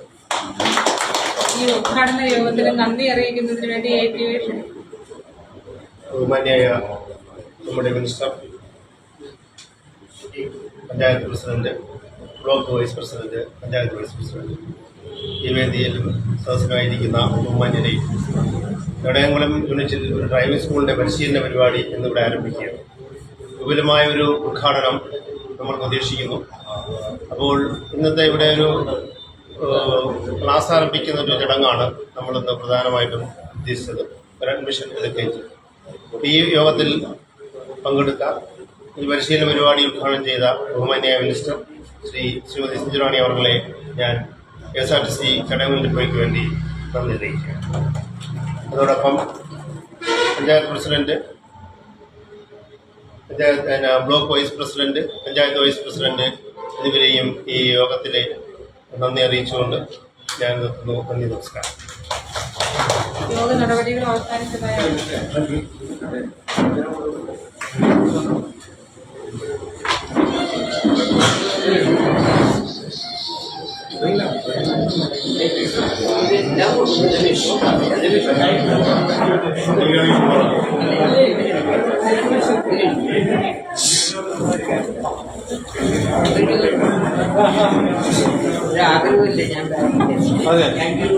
ഈ ഉദ്ഘാടന യോഗത്തിന് നന്ദി അറിയിക്കുന്നതിന് വേണ്ടി ATV ബഹുമാന്യായ നമ്മുടെ minister, panchayat president, block vice president, panchayat vice president, ഈ വേദിയിൽ സദസ്യനായിരിക്കുന്ന ബഹുമാന്യരെ, നെടയംകുളം യൂണിറ്റിൽ ഒരു ഡ്രൈവിംഗ് സ്കൂളിന്റെ പരിശീലന പരിപാടി എന്നിവിടെ ആരംഭിക്കുകയാണ്. വിപുലമായ ഒരു ഉദ്ഘാടനം നമ്മൾ പ്രതീക്ഷിക്കുന്നു. അപ്പോൾ ഇന്നത്തെ ഇവിടെ ഒരു ക്ലാസ് ആരംഭിക്കുന്ന ഒരു ചടങ്ങാണ് നമ്മളിന്ന് പ്രധാനമായിട്ടും ഉദ്ദേശിച്ചത്, ഒരു അഡ്മിഷൻ എടുക്കേണ്ടത്. ഈ യോഗത്തിൽ പങ്കെടുത്ത ഈ പരിശീലന പരിപാടി ഉദ്ഘാടനം ചെയ്ത ബഹുമാന്യായ മിനിസ്റ്റർ ശ്രീമതി ചിഞ്ചുറാണി അവர்களെ ഞാൻ KSRTC ചടങ്ങ് ഡിപ്പോയ്ക്ക് വേണ്ടി നന്ദി അറിയിക്കുകയാണ്. അതോടൊപ്പം panchayat president, block vice president, panchayat vice president എന്നിവരെയും ഈ യോഗത്തിലെ നന്ദി അറിയിച്ചുകൊണ്ട് ഞാൻ നിർത്തുന്നു. നന്ദി, നമസ്കാരം. യോഗ നടപടികൾ അവസാനിച്ചതായാണ്. ആഗ്രഹമില്ലേ ഞാൻ നിങ്ങൾ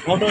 ഫോട്ടോ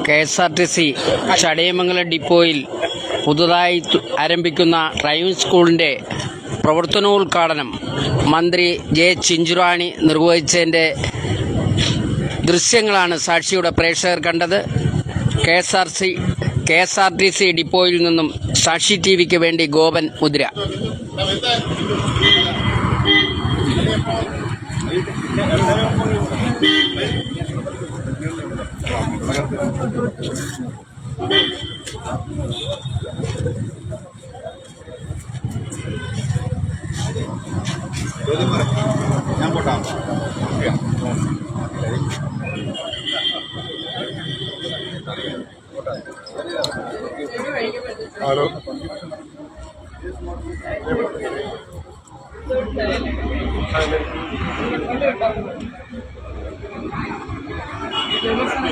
KSRTC ചടയമംഗലം ഡിപ്പോയിൽ പുതുതായി ആരംഭിക്കുന്ന ഡ്രൈവിംഗ് സ്കൂളിൻ്റെ പ്രവർത്തനോദ്ഘാടനം മന്ത്രി ജെ ചിഞ്ചുറാണി നിർവഹിച്ചതിൻ്റെ ദൃശ്യങ്ങളാണ് സാക്ഷിയുടെ പ്രേക്ഷകർ കണ്ടത്. KSRTC ഡിപ്പോയിൽ നിന്നും സാക്ഷി TVക്ക് വേണ്ടി ഗോപൻ മുദ്ര. ഞാൻ പോട്ടാ. ഹലോ. ദിവസം